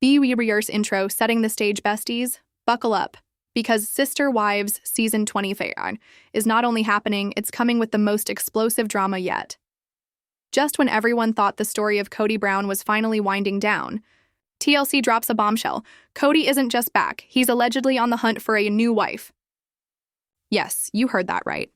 Be Reverse intro setting the stage, besties. Buckle up, because Sister Wives Season 20 fair is not only happening, it's coming with the most explosive drama yet. Just when everyone thought the story of Kody Brown was finally winding down, TLC drops a bombshell. Kody isn't just back, he's allegedly on the hunt for a new wife. Yes, you heard that right.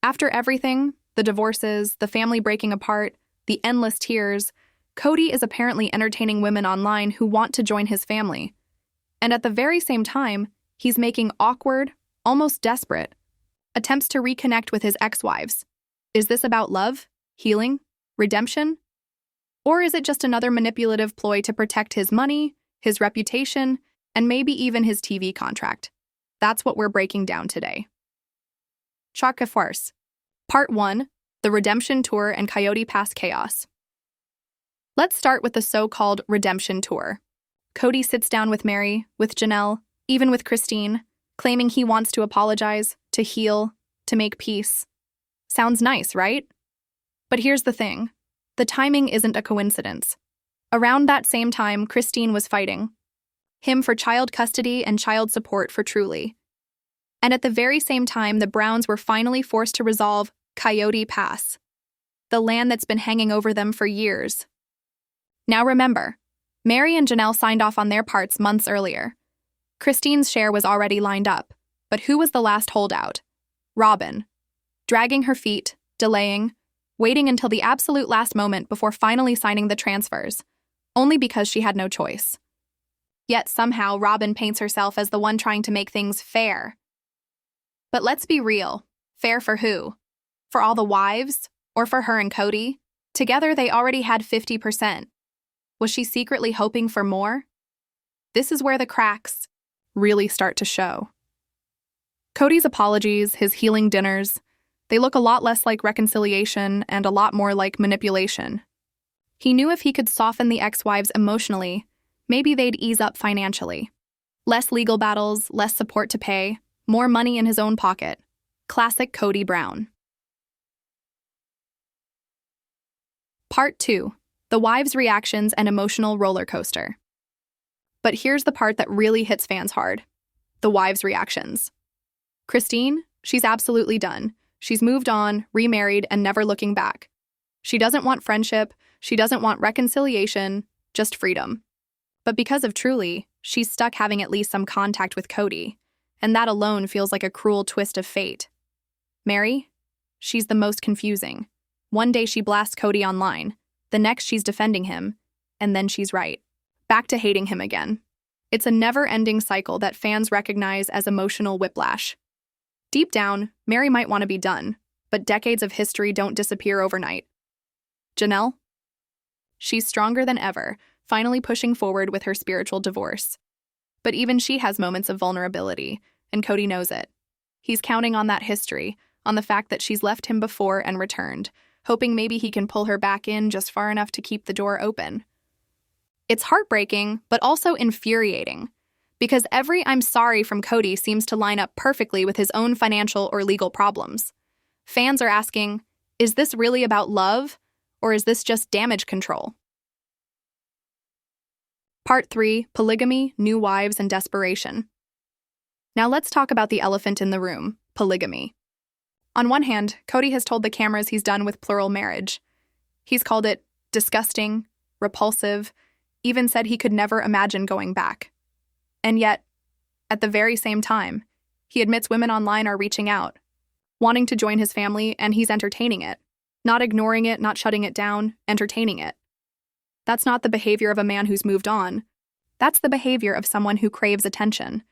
After everything, the divorces, the family breaking apart, the endless tears, Kody is apparently entertaining women online who want to join his family. And at the very same time, he's making awkward, almost desperate, attempts to reconnect with his ex-wives. Is this about love, healing, redemption? Or is it just another manipulative ploy to protect his money, his reputation, and maybe even his TV contract? That's what we're breaking down today. Chaka Farce. Part 1, the Redemption Tour and Coyote Pass Chaos. Let's start with the so-called Redemption Tour. Kody sits down with Meri, with Janelle, even with Christine, claiming he wants to apologize, to heal, to make peace. Sounds nice, right? But here's the thing. The timing isn't a coincidence. Around that same time, Christine was fighting him for child custody and child support for Truly. And at the very same time, the Browns were finally forced to resolve Coyote Pass, the land that's been hanging over them for years. Now remember, Meri and Janelle signed off on their parts months earlier. Christine's share was already lined up, but who was the last holdout? Robyn. Dragging her feet, delaying, waiting until the absolute last moment before finally signing the transfers, only because she had no choice. Yet somehow Robyn paints herself as the one trying to make things fair. But let's be real. Fair for who? For all the wives? Or for her and Kody? Together they already had 50%. Was she secretly hoping for more? This is where the cracks really start to show. Kody's apologies, his healing dinners, they look a lot less like reconciliation and a lot more like manipulation. He knew if he could soften the ex-wives emotionally, maybe they'd ease up financially. Less legal battles, less support to pay, more money in his own pocket. Classic Kody Brown. Part 2. The wives' reactions and emotional roller coaster. But here's the part that really hits fans hard. The wives' reactions. Christine, she's absolutely done. She's moved on, remarried, and never looking back. She doesn't want friendship, she doesn't want reconciliation, just freedom. But because of Truly, she's stuck having at least some contact with Kody, and that alone feels like a cruel twist of fate. Meri? She's the most confusing. One day she blasts Kody online, the next she's defending him, and then she's right. Back to hating him again. It's a never-ending cycle that fans recognize as emotional whiplash. Deep down, Meri might want to be done, but decades of history don't disappear overnight. Janelle? She's stronger than ever, finally pushing forward with her spiritual divorce. But even she has moments of vulnerability, and Kody knows it. He's counting on that history, on the fact that she's left him before and returned, hoping maybe he can pull her back in just far enough to keep the door open. It's heartbreaking, but also infuriating, because every I'm sorry from Kody seems to line up perfectly with his own financial or legal problems. Fans are asking, is this really about love, or is this just damage control? Part 3, Polygamy, New Wives, and Desperation. Now let's talk about the elephant in the room, polygamy. On one hand, Kody has told the cameras he's done with plural marriage. He's called it disgusting, repulsive, even said he could never imagine going back. And yet, at the very same time, he admits women online are reaching out, wanting to join his family, and he's entertaining it. Not ignoring it, not shutting it down, entertaining it. That's not the behavior of a man who's moved on. That's the behavior of someone who craves attention.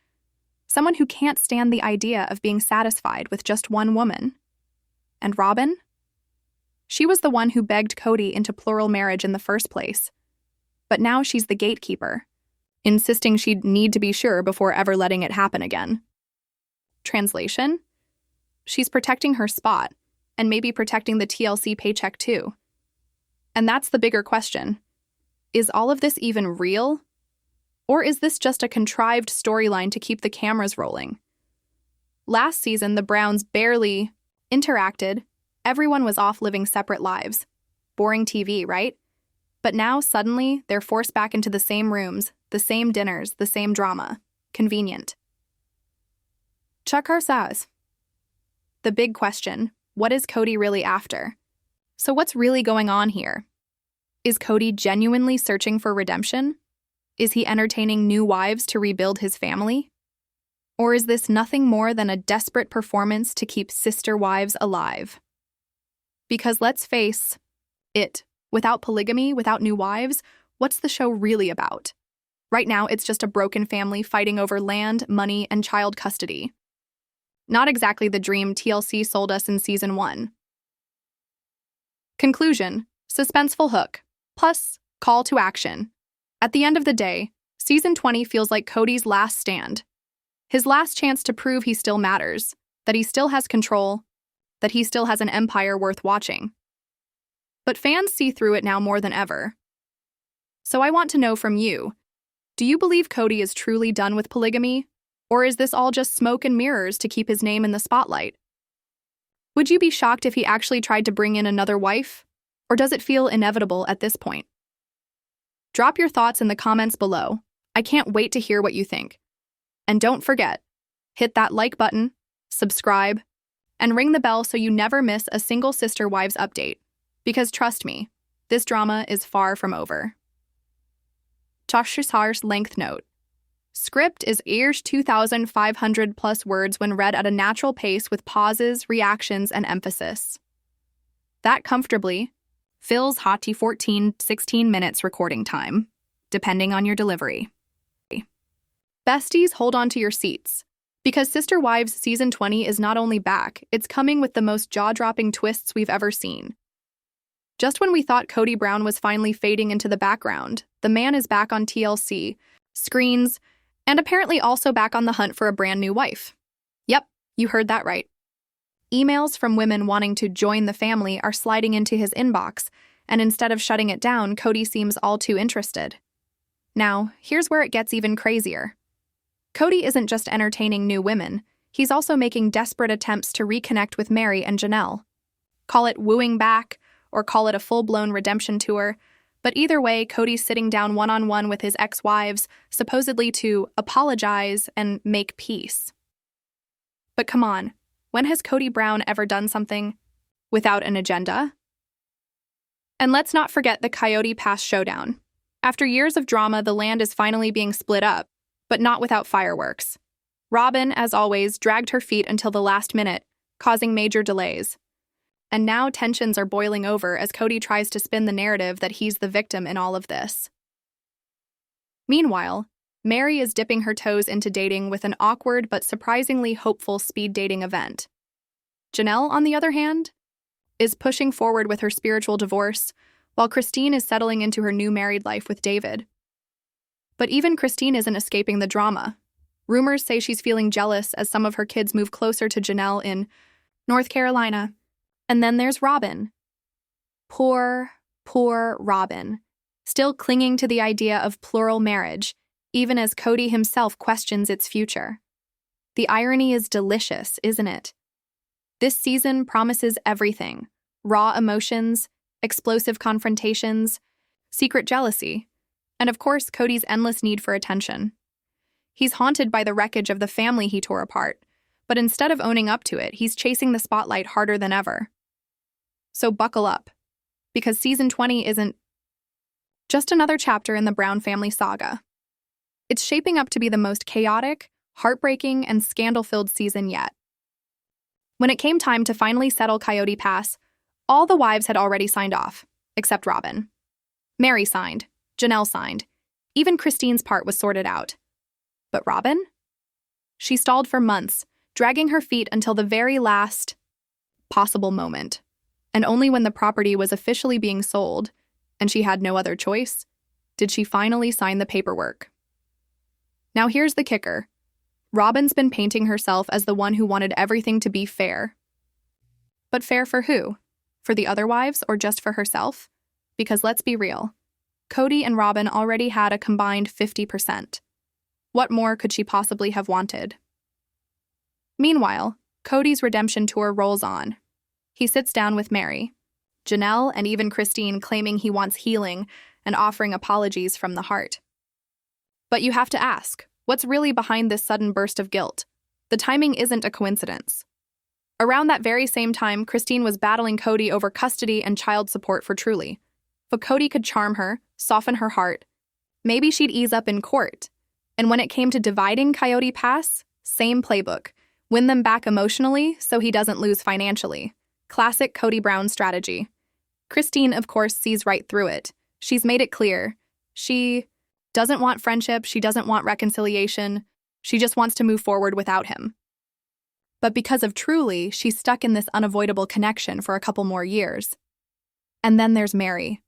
Someone who can't stand the idea of being satisfied with just one woman. And Robyn? She was the one who begged Kody into plural marriage in the first place. But now she's the gatekeeper, insisting she'd need to be sure before ever letting it happen again. Translation? She's protecting her spot, and maybe protecting the TLC paycheck too. And that's the bigger question. Is all of this even real? Or is this just a contrived storyline to keep the cameras rolling? Last season, the Browns barely interacted. Everyone was off living separate lives. Boring TV, right? But now, suddenly, they're forced back into the same rooms, the same dinners, the same drama. Convenient. Chakar says. The big question, what is Kody really after? So what's really going on here? Is Kody genuinely searching for redemption? Is he entertaining new wives to rebuild his family? Or is this nothing more than a desperate performance to keep sister wives alive? Because let's face it, without polygamy, without new wives, what's the show really about? Right now, it's just a broken family fighting over land, money, and child custody. Not exactly the dream TLC sold us in Season 1. Conclusion: suspenseful hook, plus call to action. At the end of the day, Season 20 feels like Kody's last stand. His last chance to prove he still matters, that he still has control, that he still has an empire worth watching. But fans see through it now more than ever. So I want to know from you, do you believe Kody is truly done with polygamy? Or is this all just smoke and mirrors to keep his name in the spotlight? Would you be shocked if he actually tried to bring in another wife? Or does it feel inevitable at this point? Drop your thoughts in the comments below. I can't wait to hear what you think. And don't forget, hit that like button, subscribe, and ring the bell so you never miss a single Sister Wives update. Because trust me, this drama is far from over. Chashushar's length note. Script is 2,500 plus words when read at a natural pace with pauses, reactions, and emphasis. That comfortably fills hot 14-16 minutes recording time, depending on your delivery. Besties, hold on to your seats. Because Sister Wives Season 20 is not only back, it's coming with the most jaw-dropping twists we've ever seen. Just when we thought Kody Brown was finally fading into the background, the man is back on TLC, screens, and apparently also back on the hunt for a brand new wife. Yep, you heard that right. Emails from women wanting to join the family are sliding into his inbox, and instead of shutting it down, Kody seems all too interested. Now, here's where it gets even crazier. Kody isn't just entertaining new women, he's also making desperate attempts to reconnect with Meri and Janelle. Call it wooing back, or call it a full-blown redemption tour, but either way, Kody's sitting down one-on-one with his ex-wives, supposedly to apologize and make peace. But come on, when has Kody Brown ever done something without an agenda? And let's not forget the Coyote Pass showdown. After years of drama, the land is finally being split up, but not without fireworks. Robyn, as always, dragged her feet until the last minute, causing major delays. And now tensions are boiling over as Kody tries to spin the narrative that he's the victim in all of this. Meanwhile, Meri is dipping her toes into dating with an awkward but surprisingly hopeful speed dating event. Janelle, on the other hand, is pushing forward with her spiritual divorce, while Christine is settling into her new married life with David. But even Christine isn't escaping the drama. Rumors say she's feeling jealous as some of her kids move closer to Janelle in North Carolina. And then there's Robyn. Poor Robyn, still clinging to the idea of plural marriage, even as Kody himself questions its future. The irony is delicious, isn't it? This season promises everything: raw emotions, explosive confrontations, secret jealousy, and of course, Kody's endless need for attention. He's haunted by the wreckage of the family he tore apart, but instead of owning up to it, he's chasing the spotlight harder than ever. So buckle up, because Season 20 isn't just another chapter in the Brown family saga. It's shaping up to be the most chaotic, heartbreaking, and scandal-filled season yet. When it came time to finally settle Coyote Pass, all the wives had already signed off, except Robyn. Meri signed, Janelle signed, even Christine's part was sorted out. But Robyn? She stalled for months, dragging her feet until the very last possible moment. And only when the property was officially being sold, and she had no other choice, did she finally sign the paperwork. Now here's the kicker. Robyn's been painting herself as the one who wanted everything to be fair. But fair for who? For the other wives or just for herself? Because let's be real, Kody and Robyn already had a combined 50%. What more could she possibly have wanted? Meanwhile, Kody's redemption tour rolls on. He sits down with Meri, Janelle, and even Christine claiming he wants healing, and offering apologies from the heart. But you have to ask, what's really behind this sudden burst of guilt? The timing isn't a coincidence. Around that very same time, Christine was battling Kody over custody and child support for Truly. But Kody could charm her, soften her heart. Maybe she'd ease up in court. And when it came to dividing Coyote Pass, same playbook. Win them back emotionally so he doesn't lose financially. Classic Kody Brown strategy. Christine, of course, sees right through it. She's made it clear. She doesn't want friendship, she doesn't want reconciliation, she just wants to move forward without him. But because of Truly, she's stuck in this unavoidable connection for a couple more years. And then there's Meri.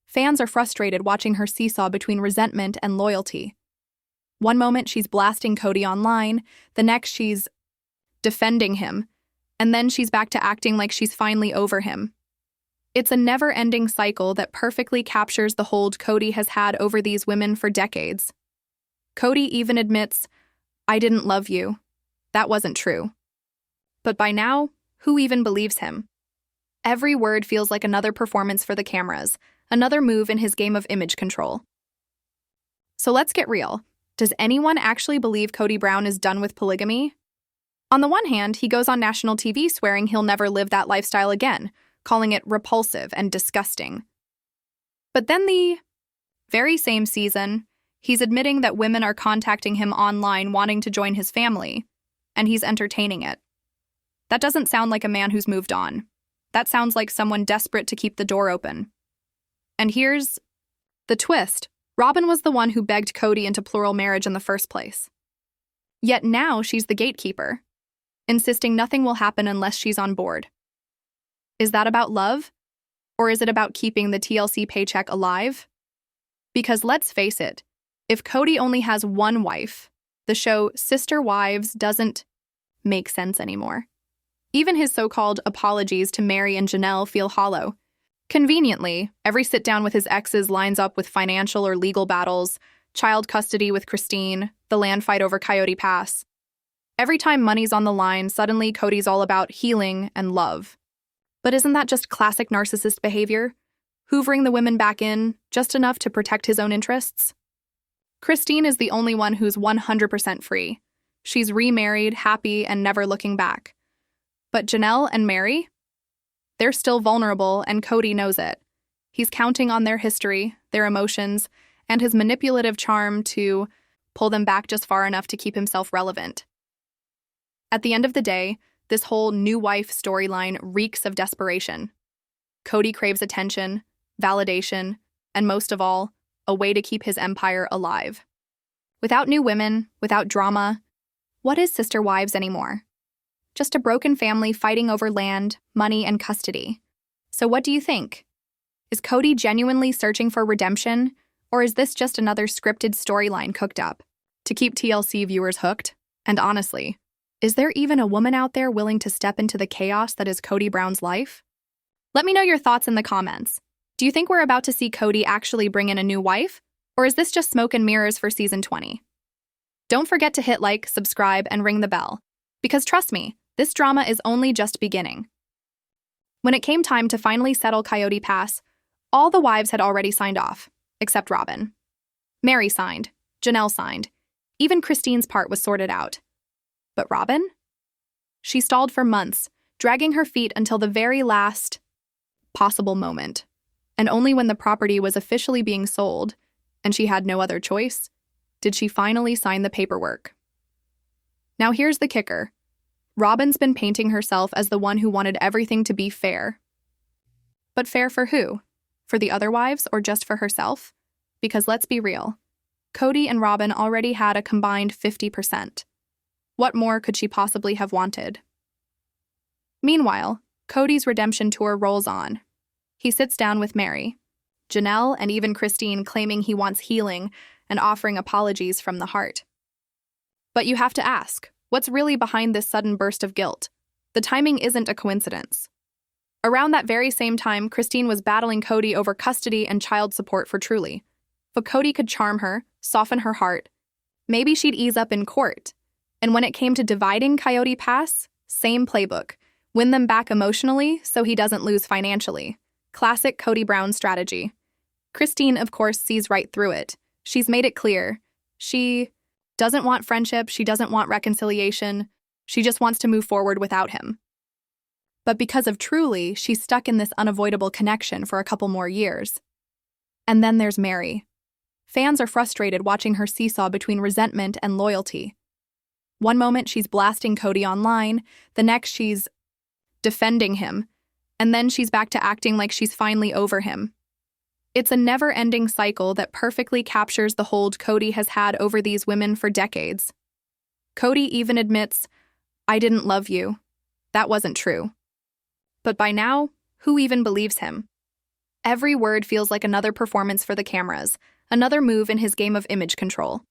Fans are frustrated watching her seesaw between resentment and loyalty. One moment she's blasting Kody online, the next she's defending him, and then she's back to acting like she's finally over him. It's a never-ending cycle that perfectly captures the hold Kody has had over these women for decades. Kody even admits, "I didn't love you. That wasn't true." But by now, who even believes him? Every word feels like another performance for the cameras, another move in his game of image control. So let's get real. Does anyone actually believe Kody Brown is done with polygamy? On the one hand, he goes on national TV swearing he'll never live that lifestyle again, calling it repulsive and disgusting. But then the very same season, he's admitting that women are contacting him online wanting to join his family, and he's entertaining it. That doesn't sound like a man who's moved on. That sounds like someone desperate to keep the door open. And here's the twist. Robyn was the one who begged Kody into plural marriage in the first place. Yet now she's the gatekeeper, insisting nothing will happen unless she's on board. Is that about love? Or is it about keeping the TLC paycheck alive? Because let's face it, if Kody only has one wife, the show Sister Wives doesn't make sense anymore. Even his so-called apologies to Meri and Janelle feel hollow. Conveniently, every sit-down with his exes lines up with financial or legal battles, child custody with Christine, the land fight over Coyote Pass. Every time money's on the line, suddenly Kody's all about healing and love. But isn't that just classic narcissist behavior? Hoovering the women back in, just enough to protect his own interests? Christine is the only one who's 100% free. She's remarried, happy, and never looking back. But Janelle and Meri? They're still vulnerable, and Kody knows it. He's counting on their history, their emotions, and his manipulative charm to pull them back just far enough to keep himself relevant. At the end of the day, this whole new wife storyline reeks of desperation. Kody craves attention, validation, and most of all, a way to keep his empire alive. Without new women, without drama, what is Sister Wives anymore? Just a broken family fighting over land, money, and custody. So what do you think? Is Kody genuinely searching for redemption, or is this just another scripted storyline cooked up to keep TLC viewers hooked? And honestly, is there even a woman out there willing to step into the chaos that is Kody Brown's life? Let me know your thoughts in the comments. Do you think we're about to see Kody actually bring in a new wife, or is this just smoke and mirrors for season 20? Don't forget to hit like, subscribe, and ring the bell, because trust me, this drama is only just beginning. When it came time to finally settle Coyote Pass, all the wives had already signed off, except Robyn. Meri signed, Janelle signed, even Christine's part was sorted out. But Robyn? She stalled for months, dragging her feet until the very last possible moment. And only when the property was officially being sold, and she had no other choice, did she finally sign the paperwork. Now here's the kicker. Robyn's been painting herself as the one who wanted everything to be fair. But fair for who? For the other wives or just for herself? Because let's be real, Kody and Robyn already had a combined 50%. What more could she possibly have wanted? Meanwhile, Kody's redemption tour rolls on. He sits down with Meri, Janelle, and even Christine, claiming he wants healing and offering apologies from the heart. But you have to ask, what's really behind this sudden burst of guilt? The timing isn't a coincidence. Around that very same time, Christine was battling Kody over custody and child support for Truly. But Kody could charm her, soften her heart. Maybe she'd ease up in court. And when it came to dividing Coyote Pass, same playbook. Win them back emotionally so he doesn't lose financially. Classic Kody Brown strategy. Christine, of course, sees right through it. She's made it clear. She doesn't want friendship, she doesn't want reconciliation, she just wants to move forward without him. But because of Truly, she's stuck in this unavoidable connection for a couple more years. And then there's Meri. Fans are frustrated watching her seesaw between resentment and loyalty. One moment she's blasting Kody online, the next she's defending him, and then she's back to acting like she's finally over him. It's a never-ending cycle that perfectly captures the hold Kody has had over these women for decades. Kody even admits, "I didn't love you. That wasn't true." But by now, who even believes him? Every word feels like another performance for the cameras, another move in his game of image control.